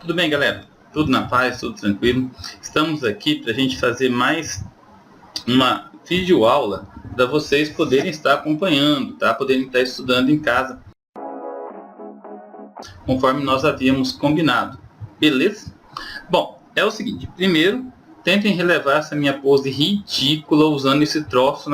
Tudo bem, galera? Tudo na paz, tudo tranquilo. Estamos aqui para a gente fazer mais uma videoaula para vocês poderem estar acompanhando, tá? Poderem estar estudando em casa, conforme nós havíamos combinado. Beleza? Bom, é o seguinte. Primeiro, tentem relevar essa minha pose ridícula usando esse troço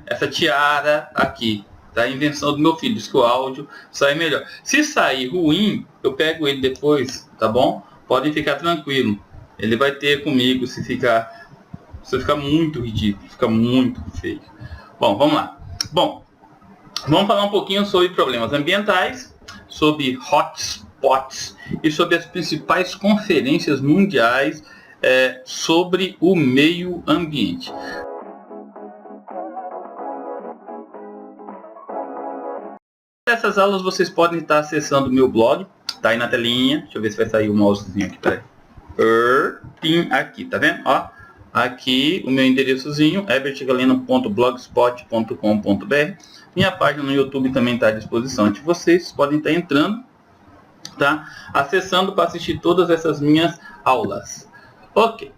essa tiara aqui. Tá? A invenção do meu filho, diz que o áudio sai melhor. Se sair ruim, eu pego ele depois, tá bom? Podem ficar tranquilo. Ele vai ter comigo se ficar muito ridículo, fica muito feio. Bom, vamos lá. Bom, vamos falar um pouquinho sobre problemas ambientais, sobre hotspots e sobre as principais conferências mundiais sobre o meio ambiente. Essas aulas vocês podem estar acessando o meu blog, tá aí na telinha. Deixa eu ver se vai sair o mousezinho aqui, peraí. Aqui, tá vendo? Ó, aqui o meu endereçozinho, herbertgaleno.blogspot.com.br. Minha página no YouTube também está à disposição de vocês, podem estar entrando, tá? Acessando para assistir todas essas minhas aulas. Ok.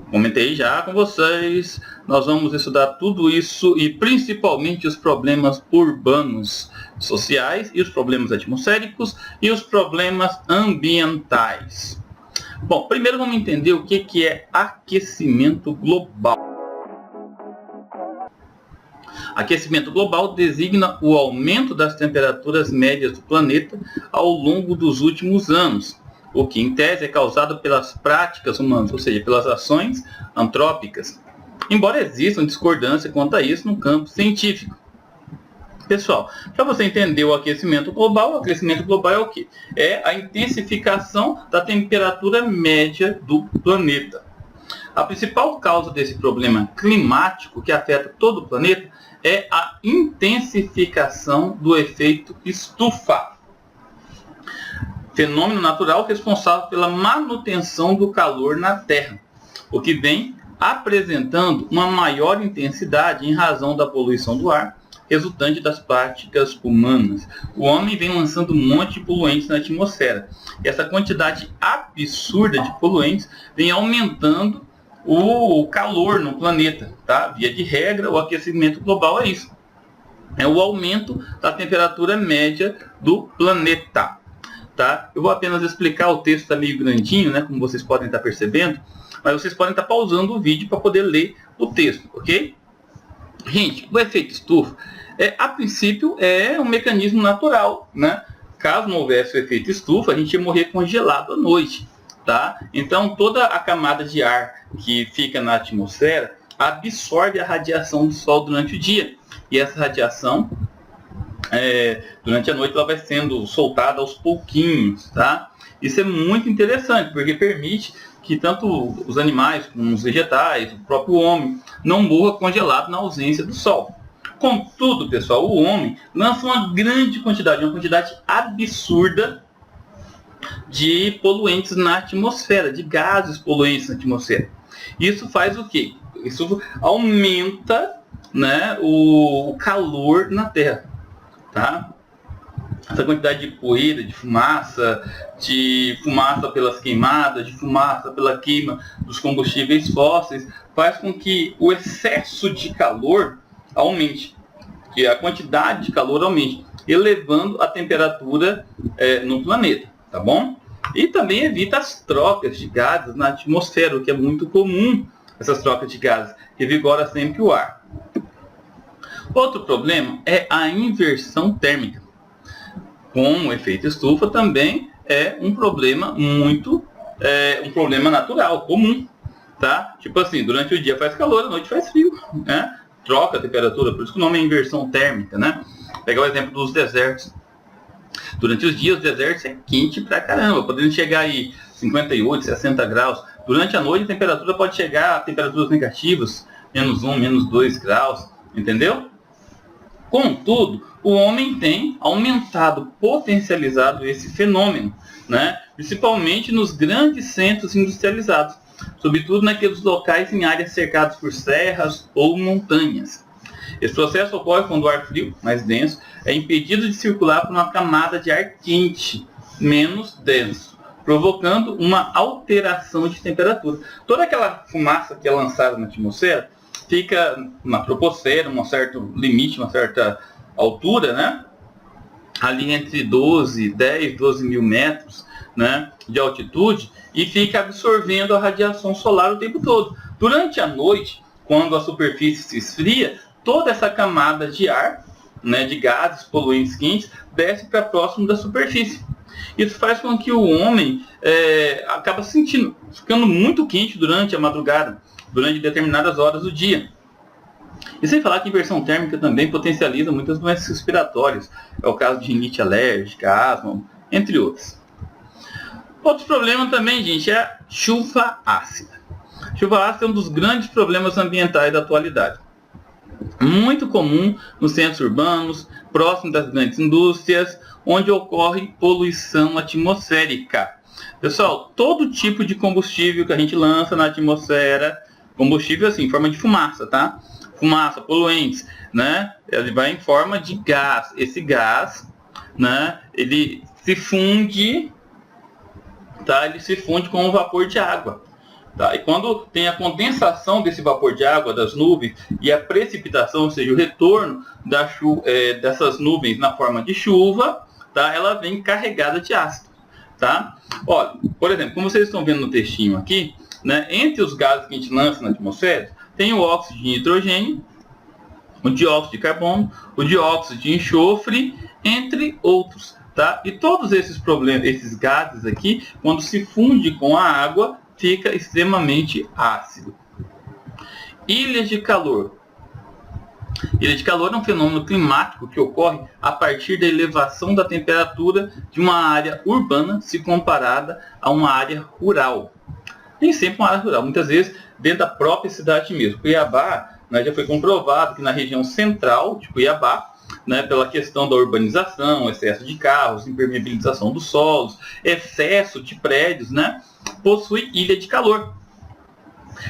Comentei já com vocês, nós vamos estudar tudo isso e principalmente os problemas urbanos, sociais e os problemas atmosféricos e os problemas ambientais. Bom, primeiro vamos entender o que é aquecimento global. Aquecimento global designa o aumento das temperaturas médias do planeta ao longo dos últimos anos, o que em tese é causado pelas práticas humanas, ou seja, pelas ações antrópicas, embora exista discordância quanto a isso no campo científico. Pessoal, para você entender o aquecimento global é o quê? É a intensificação da temperatura média do planeta. A principal causa desse problema climático que afeta todo o planeta é a intensificação do efeito estufa, fenômeno natural responsável pela manutenção do calor na Terra, o que vem apresentando uma maior intensidade em razão da poluição do ar, resultante das práticas humanas. O homem vem lançando um monte de poluentes na atmosfera. E essa quantidade absurda de poluentes vem aumentando o calor no planeta, tá? Via de regra, o aquecimento global é isso. É o aumento da temperatura média do planeta. Tá? Eu vou apenas explicar, o texto está meio grandinho, né, como vocês podem estar percebendo, mas vocês podem estar pausando o vídeo para poder ler o texto, ok? Gente, o efeito estufa, a princípio, é um mecanismo natural, né? Caso não houvesse o efeito estufa, a gente ia morrer congelado à noite, tá? Então, toda a camada de ar que fica na atmosfera absorve a radiação do Sol durante o dia, e essa radiação durante a noite ela vai sendo soltada aos pouquinhos, tá? Isso é muito interessante, porque permite que tanto os animais como os vegetais, o próprio homem, não morra congelado na ausência do sol. Contudo, pessoal, o homem lança uma quantidade absurda de poluentes na atmosfera, de gases poluentes na atmosfera. Isso faz o quê? Isso aumenta, né, o calor na Terra. Tá? Essa quantidade de poeira, de fumaça pelas queimadas, de fumaça pela queima dos combustíveis fósseis, faz com que o excesso de calor aumente, que a quantidade de calor aumente, elevando a temperatura no planeta, tá bom? E também evita as trocas de gases na atmosfera, o que é muito comum, essas trocas de gases, que vigora sempre o ar. Outro problema é a inversão térmica. Com o efeito estufa também é um problema um problema natural, comum, tá? Tipo assim, durante o dia faz calor, à noite faz frio, né? Troca a temperatura, por isso que o nome é inversão térmica, né? Pegar o exemplo dos desertos. Durante os dias, os desertos é quente pra caramba, podendo chegar aí 58, 60 graus. Durante a noite, a temperatura pode chegar a temperaturas negativas, -1, -2 graus, entendeu? Contudo, o homem tem potencializado esse fenômeno, né? Principalmente nos grandes centros industrializados, sobretudo naqueles locais em áreas cercadas por serras ou montanhas. Esse processo ocorre quando o ar frio, mais denso, é impedido de circular por uma camada de ar quente, menos denso, provocando uma alteração de temperatura. Toda aquela fumaça que é lançada na atmosfera fica na troposfera, um certo limite, uma certa altura, né? Ali entre 10, 12 mil metros, né, de altitude, e fica absorvendo a radiação solar o tempo todo. Durante a noite, quando a superfície se esfria, toda essa camada de ar, né, de gases poluentes quentes, desce para próximo da superfície. Isso faz com que o homem acaba ficando muito quente durante a madrugada, durante determinadas horas do dia. E sem falar que a inversão térmica também potencializa muitas doenças respiratórias. É o caso de rinite alérgica, asma, entre outros. Outro problema também, gente, é a chuva ácida. Chuva ácida é um dos grandes problemas ambientais da atualidade. Muito comum nos centros urbanos, próximo das grandes indústrias, onde ocorre poluição atmosférica. Pessoal, todo tipo de combustível que a gente lança na atmosfera, combustível assim, em forma de fumaça, tá? Fumaça, poluentes, né? Ele vai em forma de gás. Esse gás, né? Ele se funde, tá? Ele se funde com o vapor de água. Tá? E quando tem a condensação desse vapor de água das nuvens e a precipitação, ou seja, o retorno dessas nuvens na forma de chuva, tá? Ela vem carregada de ácido. Tá? Olha, por exemplo, como vocês estão vendo no textinho aqui, né, entre os gases que a gente lança na atmosfera, tem o óxido de nitrogênio, o dióxido de carbono, o dióxido de enxofre, entre outros. Tá? E todos esses gases aqui, quando se funde com a água, fica extremamente ácido. Ilhas de calor. Ilha de calor é um fenômeno climático que ocorre a partir da elevação da temperatura de uma área urbana se comparada a uma área rural. Nem sempre uma área rural, muitas vezes dentro da própria cidade mesmo. Cuiabá, né, já foi comprovado que na região central de Cuiabá, né, pela questão da urbanização, excesso de carros, impermeabilização dos solos, excesso de prédios, né, possui ilha de calor.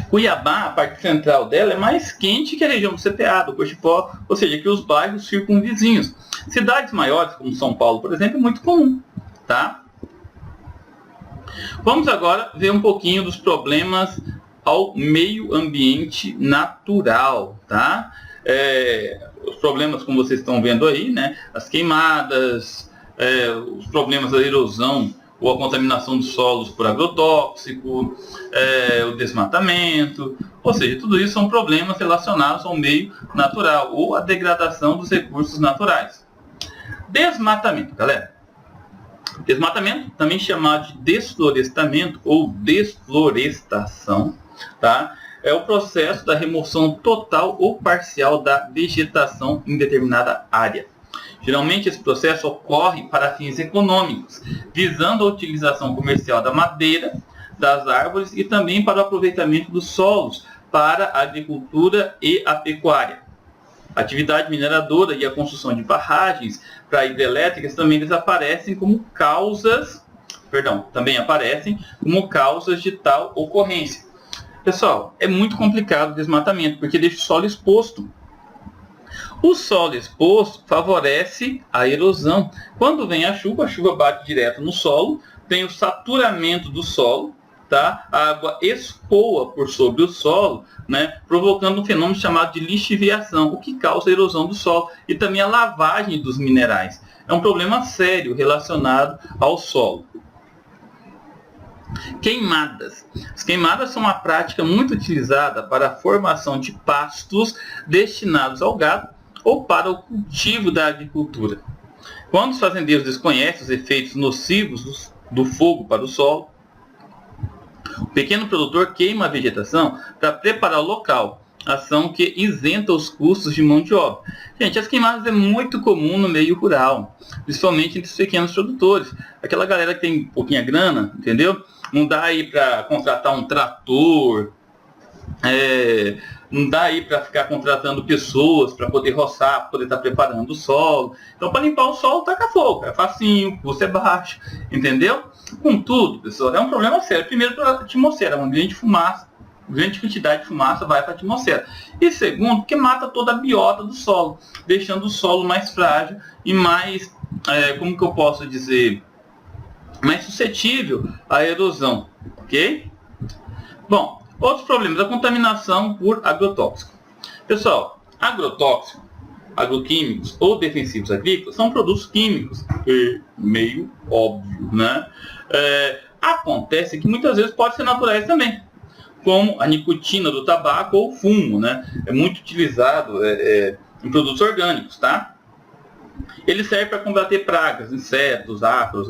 Cuiabá, a parte central dela, é mais quente que a região do CPA, do Cochipó, ou seja, que os bairros circunvizinhos. Cidades maiores, como São Paulo, por exemplo, é muito comum. Tá? Vamos agora ver um pouquinho dos problemas ao meio ambiente natural. Tá? Os problemas, como vocês estão vendo aí, né? As queimadas, os problemas da erosão ou a contaminação dos solos por agrotóxico, o desmatamento, ou seja, tudo isso são problemas relacionados ao meio natural ou à degradação dos recursos naturais. Desmatamento, galera. Desmatamento, também chamado de desflorestamento ou desflorestação, tá? É o processo da remoção total ou parcial da vegetação em determinada área. Geralmente esse processo ocorre para fins econômicos, visando a utilização comercial da madeira, das árvores e também para o aproveitamento dos solos para a agricultura e a pecuária. A atividade mineradora e a construção de barragens para hidrelétricas também aparecem como causas de tal ocorrência. Pessoal, é muito complicado o desmatamento, porque deixa o solo exposto. O solo exposto favorece a erosão. Quando vem a chuva bate direto no solo, tem o saturamento do solo, tá? A água escoa por sobre o solo, né? Provocando um fenômeno chamado de lixiviação, o que causa a erosão do solo e também a lavagem dos minerais. É um problema sério relacionado ao solo. Queimadas. As queimadas são uma prática muito utilizada para a formação de pastos destinados ao gado ou para o cultivo da agricultura. Quando os fazendeiros desconhecem os efeitos nocivos do fogo para o solo, o pequeno produtor queima a vegetação para preparar o local, ação que isenta os custos de mão de obra. Gente, as queimadas é muito comum no meio rural, principalmente entre os pequenos produtores. Aquela galera que tem pouquinha grana, entendeu? Não dá aí para contratar um trator, não dá aí para ficar contratando pessoas para poder roçar, para poder estar preparando o solo. Então, para limpar o solo, taca fogo. É facinho, o custo é baixo, entendeu? Contudo, pessoal, é um problema sério. Primeiro, para a atmosfera, uma grande fumaça, grande quantidade de fumaça vai para a atmosfera. E segundo, porque mata toda a biota do solo, deixando o solo mais frágil e mais, como que eu posso dizer, mais suscetível à erosão, ok? Bom, outros problemas, a contaminação por agrotóxico. Pessoal, agrotóxico, agroquímicos ou defensivos agrícolas são produtos químicos, meio óbvio, né? Acontece que muitas vezes podem ser naturais também, como a nicotina do tabaco ou fumo, né? É muito utilizado em produtos orgânicos, tá? Ele serve para combater pragas, insetos, ácaros,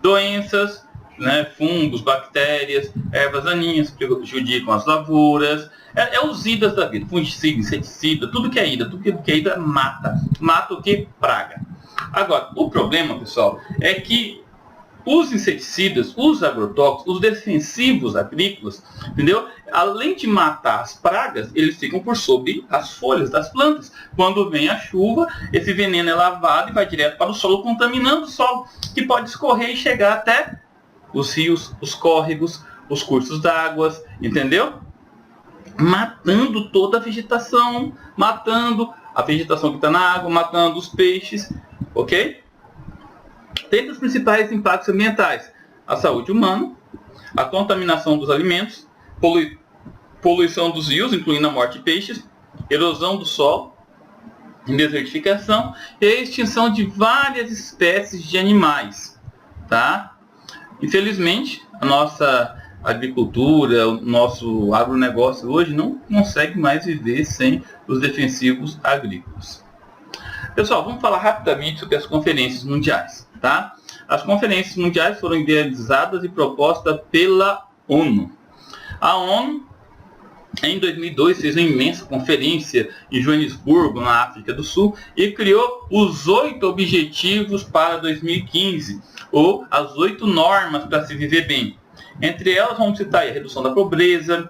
doenças, né? Fungos, bactérias, ervas daninhas que prejudicam as lavouras. É os idas da vida, fungicida, inseticida, tudo que é ida, mata o que? Praga. Agora, o problema, pessoal, é que os inseticidas, os agrotóxicos, os defensivos agrícolas, entendeu? Além de matar as pragas, eles ficam por sobre as folhas das plantas. Quando vem a chuva, esse veneno é lavado e vai direto para o solo, contaminando o solo, que pode escorrer e chegar até os rios, os córregos, os cursos d'água, entendeu? Matando toda a vegetação, matando a vegetação que está na água, matando os peixes, ok? Tem os principais impactos ambientais: a saúde humana, a contaminação dos alimentos, poluição dos rios, incluindo a morte de peixes, erosão do solo, desertificação e a extinção de várias espécies de animais, tá? Infelizmente, a nossa agricultura, o nosso agronegócio hoje não consegue mais viver sem os defensivos agrícolas. Pessoal, vamos falar rapidamente sobre as conferências mundiais, tá? As conferências mundiais foram idealizadas e propostas pela ONU. A ONU, em 2002, fez uma imensa conferência em Joanesburgo, na África do Sul, e criou os 8 objetivos para 2015, ou as 8 normas para se viver bem. Entre elas, vamos citar a redução da pobreza,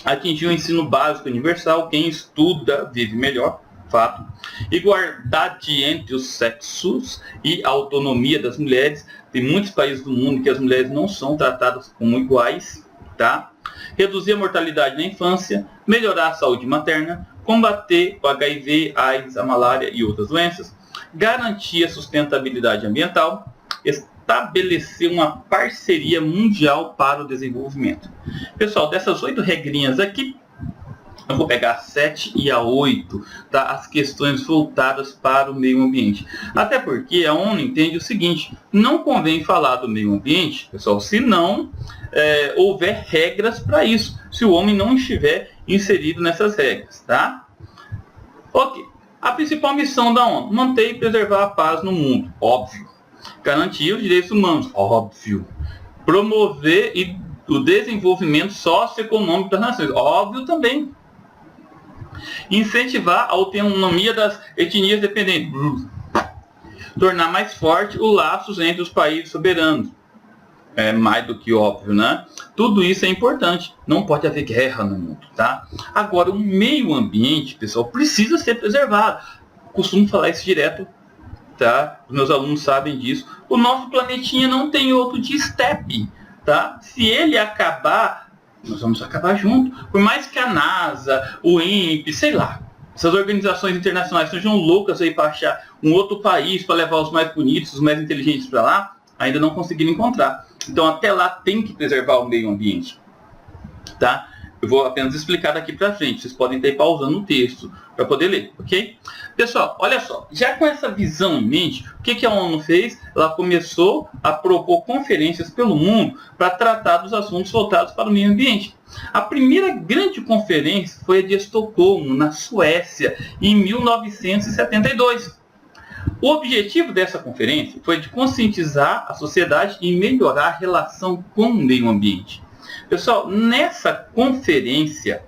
atingir o ensino básico universal, quem estuda vive melhor, fato. Igualdade entre os sexos e a autonomia das mulheres. Tem muitos países do mundo que as mulheres não são tratadas como iguais, tá? Reduzir a mortalidade na infância, melhorar a saúde materna, combater o HIV, AIDS, a malária e outras doenças, garantir a sustentabilidade ambiental, estabelecer uma parceria mundial para o desenvolvimento. Pessoal, dessas 8 regrinhas aqui, eu vou pegar a 7 e a 8, tá? As questões voltadas para o meio ambiente. Até porque a ONU entende o seguinte: não convém falar do meio ambiente, pessoal, se não houver regras para isso, se o homem não estiver inserido nessas regras, tá? Ok. A principal missão da ONU: manter e preservar a paz no mundo, óbvio. Garantir os direitos humanos, óbvio. Promover o desenvolvimento socioeconômico das nações, óbvio também. Incentivar a autonomia das etnias dependentes, tornar mais forte os laços entre os países soberanos, é mais do que óbvio, né? Tudo isso é importante, não pode haver guerra no mundo, tá? Agora, o meio ambiente, pessoal, precisa ser preservado. Costumo falar isso direto, tá? Os meus alunos sabem disso. O nosso planetinha não tem outro de estepe, tá? Se ele acabar, nós vamos acabar junto. Por mais que a NASA, o INPE, sei lá, essas organizações internacionais sejam loucas aí para achar um outro país para levar os mais bonitos, os mais inteligentes para lá, ainda não conseguiram encontrar. Então até lá tem que preservar o meio ambiente, tá? Eu vou apenas explicar daqui para frente. Vocês podem estar pausando o texto para poder ler, ok? Pessoal, olha só. Já com essa visão em mente, o que a ONU fez? Ela começou a propor conferências pelo mundo para tratar dos assuntos voltados para o meio ambiente. A primeira grande conferência foi a de Estocolmo, na Suécia, em 1972. O objetivo dessa conferência foi de conscientizar a sociedade e melhorar a relação com o meio ambiente. Pessoal, essa conferência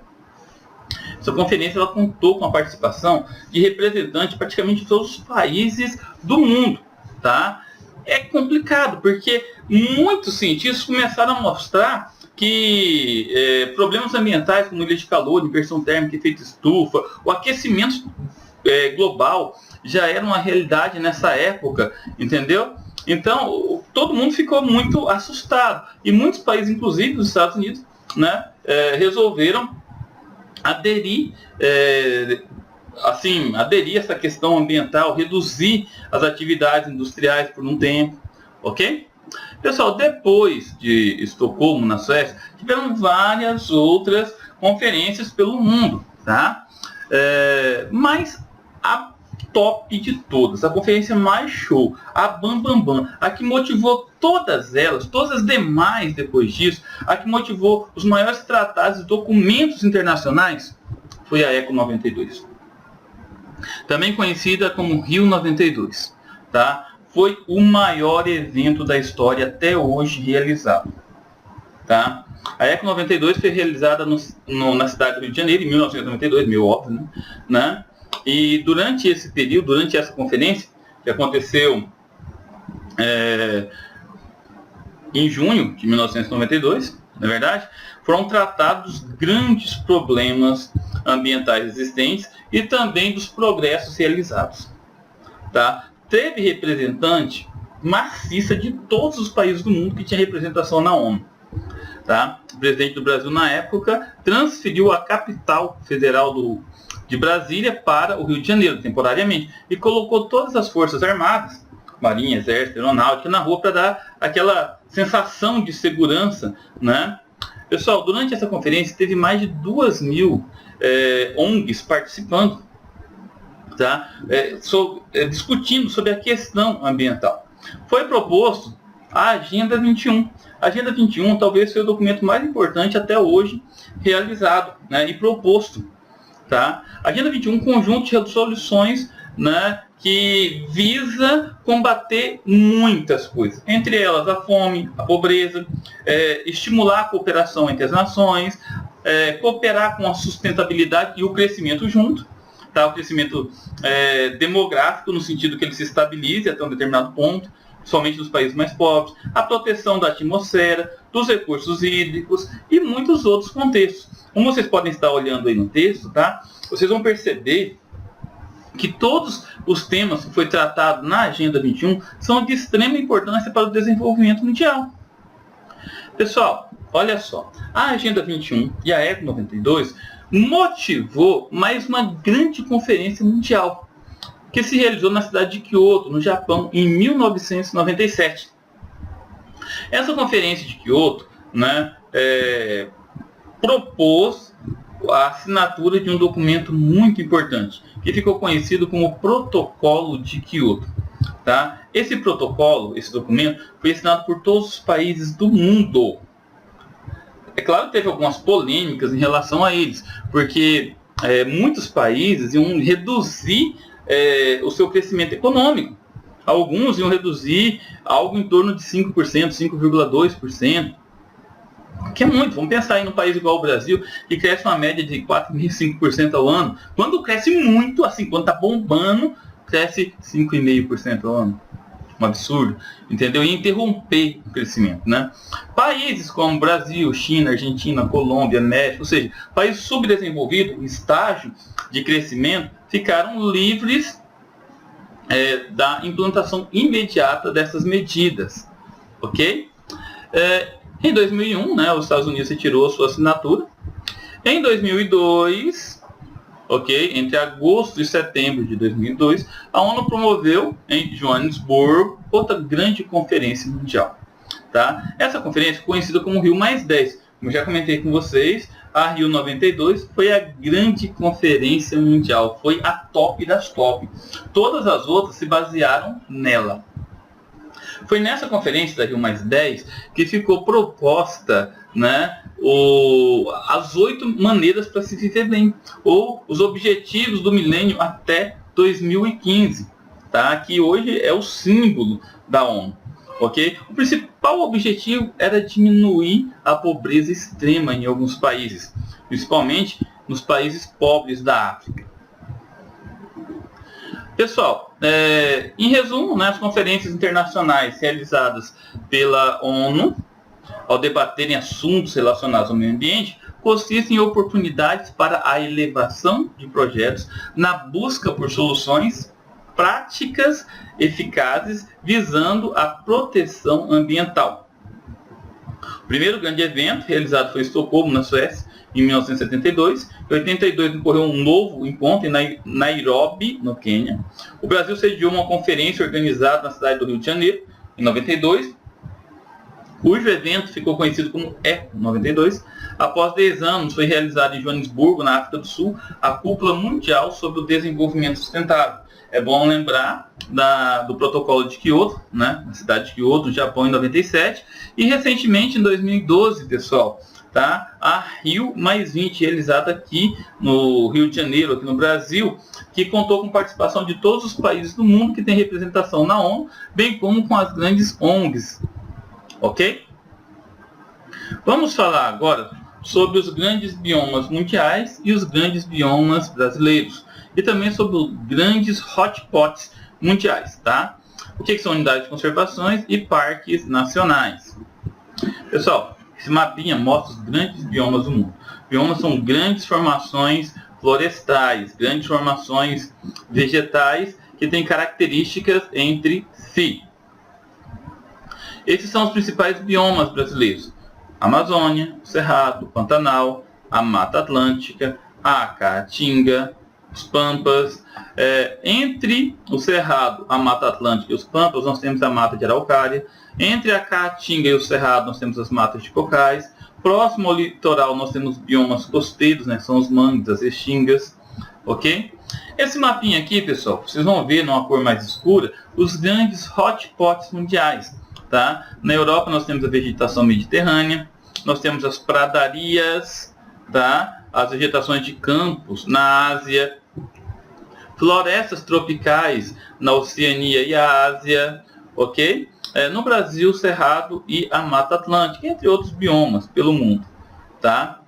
ela contou com a participação de representantes de praticamente todos os países do mundo, tá? É complicado, porque muitos cientistas começaram a mostrar que problemas ambientais como ilha de calor, inversão térmica, efeito estufa, o aquecimento global já era uma realidade nessa época, entendeu? Então, todo mundo ficou muito assustado. E muitos países, inclusive os Estados Unidos, né, resolveram aderir a essa questão ambiental, reduzir as atividades industriais por um tempo, ok? Pessoal, depois de Estocolmo, na Suécia, tiveram várias outras conferências pelo mundo, tá? Mas a top de todas, a conferência mais show, a Bam Bam Bam, a que motivou todas elas, todas as demais depois disso, a que motivou os maiores tratados e documentos internacionais, foi a ECO 92. Também conhecida como Rio 92, tá? Foi o maior evento da história até hoje realizado, tá? A ECO 92 foi realizada na cidade do Rio de Janeiro, em 1992, meio óbvio, né? E durante esse período, durante essa conferência, que aconteceu em junho de 1992, na verdade, foram tratados grandes problemas ambientais existentes e também dos progressos realizados, tá? Teve representante maciça de todos os países do mundo que tinha representação na ONU. Tá? O presidente do Brasil, na época, transferiu a capital federal de Brasília para o Rio de Janeiro, temporariamente, e colocou todas as forças armadas, marinha, exército, aeronáutica, na rua para dar aquela sensação de segurança, né? Pessoal, durante essa conferência teve mais de 2.000 ONGs participando, tá? Discutindo sobre a questão ambiental. Foi proposto a Agenda 21. A Agenda 21 talvez seja o documento mais importante até hoje realizado, né, e proposto. Tá? A Agenda 21 é um conjunto de resoluções, né, que visa combater muitas coisas. Entre elas a fome, a pobreza, estimular a cooperação entre as nações, cooperar com a sustentabilidade e o crescimento junto. Tá? O crescimento demográfico, no sentido que ele se estabilize até um determinado ponto, somente nos países mais pobres, a proteção da atmosfera, dos recursos hídricos e muitos outros contextos. Como vocês podem estar olhando aí no texto, tá? Vocês vão perceber que todos os temas que foi tratado na Agenda 21 são de extrema importância para o desenvolvimento mundial. Pessoal, olha só, a Agenda 21 e a ECO 92 motivou mais uma grande conferência mundial, que se realizou na cidade de Kyoto, no Japão, em 1997. Essa conferência de Kyoto, né, propôs a assinatura de um documento muito importante, que ficou conhecido como Protocolo de Kyoto. Tá? Esse protocolo, esse documento, foi assinado por todos os países do mundo. É claro que teve algumas polêmicas em relação a eles, porque muitos países iam reduzir o seu crescimento econômico. Alguns iam reduzir algo em torno de 5%, 5,2%. Que é muito. Vamos pensar aí num país igual ao Brasil, que cresce uma média de 4,5% ao ano. Quando cresce muito, assim, quando está bombando, cresce 5,5% ao ano. Um absurdo, entendeu? E interromper o crescimento, né? Países como Brasil, China, Argentina, Colômbia, México, ou seja, países subdesenvolvidos, em estágio de crescimento, ficaram livres da implantação imediata dessas medidas, ok? Em 2001, né, os Estados Unidos retirou a sua assinatura. Em 2002, ok, entre agosto e setembro de 2002, a ONU promoveu em Joanesburgo outra grande conferência mundial. Tá? Essa conferência é conhecida como Rio+10. Como eu já comentei com vocês, a Rio 92 foi a grande conferência mundial, foi a top das top. Todas as outras se basearam nela. Foi nessa conferência da Rio+10 que ficou proposta, né, as 8 maneiras para se viver bem, ou os objetivos do milênio até 2015, tá? Que hoje é o símbolo da ONU. Okay? O principal objetivo era diminuir a pobreza extrema em alguns países, principalmente nos países pobres da África. Pessoal, em resumo, né, as conferências internacionais realizadas pela ONU, ao debaterem assuntos relacionados ao meio ambiente, consistem em oportunidades para a elevação de projetos na busca por soluções práticas eficazes visando a proteção ambiental. O primeiro grande evento realizado foi em Estocolmo, na Suécia, em 1972. Em 82 ocorreu um novo encontro em Nairobi, no Quênia. O Brasil sediou uma conferência organizada na cidade do Rio de Janeiro, em 92, cujo evento ficou conhecido como Eco 92. Após 10 anos, foi realizada em Joanesburgo, na África do Sul, a Cúpula Mundial sobre o Desenvolvimento Sustentável. É bom lembrar do protocolo de Kyoto, né, na cidade de Kyoto, no Japão, em 97. E recentemente, em 2012, pessoal, tá, a Rio Mais 20, realizada aqui no Rio de Janeiro, aqui no Brasil, que contou com participação de todos os países do mundo que tem representação na ONU, bem como com as grandes ONGs. Ok? Vamos falar agora sobre os grandes biomas mundiais e os grandes biomas brasileiros. E também sobre os grandes hotspots mundiais, tá? O que são unidades de conservação e parques nacionais. Pessoal, esse mapinha mostra os grandes biomas do mundo. Biomas são grandes formações florestais, grandes formações vegetais que têm características entre si. Esses são os principais biomas brasileiros: Amazônia, Cerrado, Pantanal, a Mata Atlântica, a Caatinga, os Pampas. Entre o Cerrado, a Mata Atlântica e os Pampas, nós temos a Mata de Araucária. Entre a Caatinga e o Cerrado, nós temos as matas de cocais. Próximo ao litoral, nós temos biomas costeiros, né? São os mangues, as restingas. Ok? Esse mapinha aqui, pessoal, vocês vão ver numa cor mais escura os grandes hotspots mundiais. Tá? Na Europa nós temos a vegetação mediterrânea, nós temos as pradarias, tá? As vegetações de campos na Ásia, florestas tropicais na Oceania e Ásia, ok? No Brasil, Cerrado e a Mata Atlântica, entre outros biomas pelo mundo. Tá?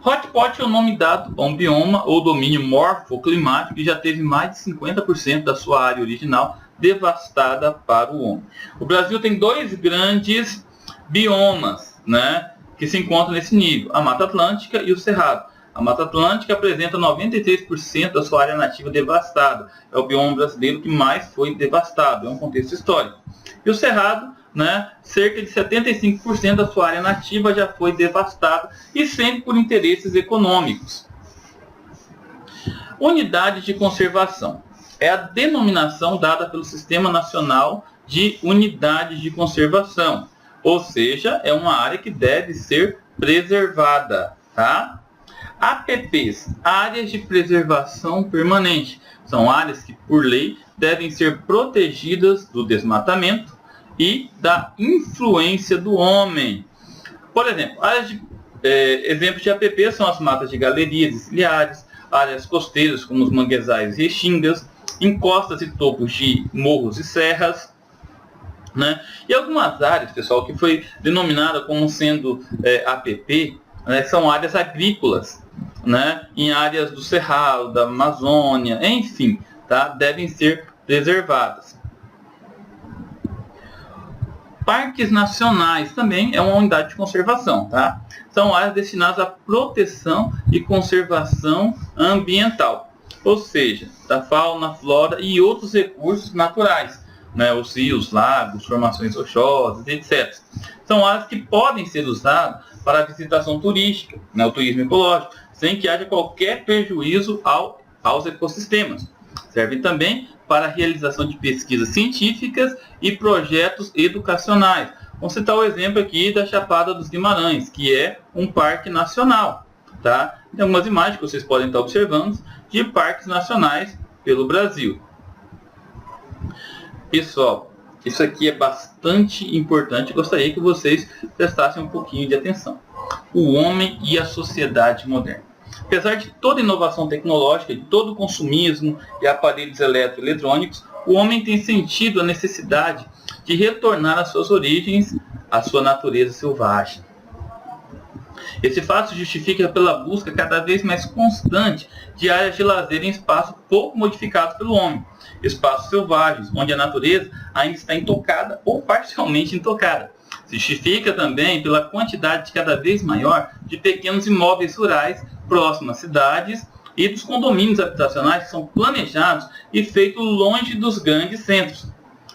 Hotspot é o nome dado a um bioma ou domínio morfoclimático que já teve mais de 50% da sua área original devastada para o homem. O Brasil tem 2 grandes biomas, né, que se encontram nesse nível: a Mata Atlântica e o Cerrado. A Mata Atlântica apresenta 93% da sua área nativa devastada. É o bioma brasileiro que mais foi devastado, é um contexto histórico. E o Cerrado, né, cerca de 75% da sua área nativa já foi devastada, e sempre por interesses econômicos. Unidade de conservação é a denominação dada pelo Sistema Nacional de Unidades de Conservação, ou seja, é uma área que deve ser preservada, tá? APPs, áreas de preservação permanente, são áreas que, por lei, devem ser protegidas do desmatamento e da influência do homem. Por exemplo, exemplos de APP são as matas de galerias e ciliares, áreas costeiras como os manguezais e restingas, encostas e topos de morros e serras, né? E algumas áreas, pessoal, que foi denominada como sendo APP, né, são áreas agrícolas, né, em áreas do Cerrado, da Amazônia, enfim, tá, devem ser preservadas. Parques nacionais também é uma unidade de conservação, tá? São áreas destinadas à proteção e conservação ambiental, ou seja, da fauna, flora e outros recursos naturais, né? Os rios, lagos, formações rochosas, etc. São áreas que podem ser usadas para a visitação turística, né? O turismo ecológico, sem que haja qualquer prejuízo aos ecossistemas. Servem também para a realização de pesquisas científicas e projetos educacionais. Vamos citar o exemplo aqui da Chapada dos Guimarães, que é um parque nacional. Tá? Tem algumas imagens que vocês podem estar observando de parques nacionais pelo Brasil. Pessoal, isso aqui é bastante importante. Gostaria que vocês prestassem um pouquinho de atenção. O homem e a sociedade moderna. Apesar de toda inovação tecnológica, de todo o consumismo e aparelhos eletroeletrônicos, o homem tem sentido a necessidade de retornar às suas origens, à sua natureza selvagem. Esse fato se justifica pela busca cada vez mais constante de áreas de lazer em espaços pouco modificados pelo homem, espaços selvagens, onde a natureza ainda está intocada ou parcialmente intocada. Se justifica também pela quantidade cada vez maior de pequenos imóveis rurais próximos às cidades e dos condomínios habitacionais que são planejados e feitos longe dos grandes centros.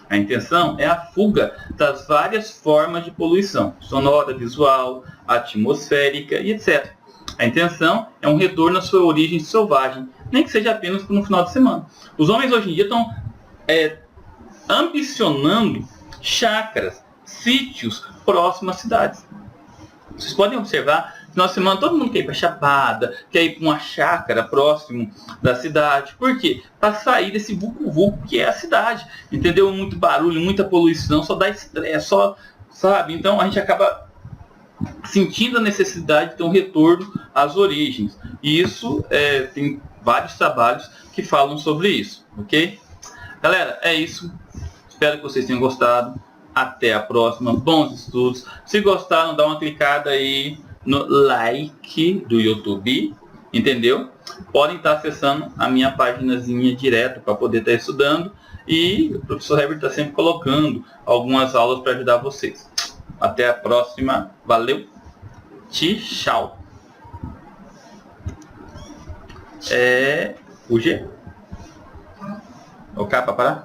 A intenção é a fuga das várias formas de poluição, sonora, visual, atmosférica e etc. A intenção é um retorno à sua origem selvagem, nem que seja apenas por um final de semana. Os homens hoje em dia estão ambicionando chácaras, sítios próximos às cidades. Vocês podem observar que na semana todo mundo quer ir para Chapada, quer ir para uma chácara próximo da cidade. Por quê? Para sair desse vucu-vucu que é a cidade. Entendeu? Muito barulho, muita poluição, só dá estresse, só, sabe? Então a gente acaba sentindo a necessidade de ter um retorno às origens. E isso tem vários trabalhos que falam sobre isso, ok? Galera, é isso. Espero que vocês tenham gostado. Até a próxima. Bons estudos. Se gostaram, dá uma clicada aí no like do YouTube. Entendeu? Podem estar acessando a minha paginazinha direto para poder estar estudando. E o professor Herbert está sempre colocando algumas aulas para ajudar vocês. Até a próxima. Valeu. Tchau. O G? O K para parar?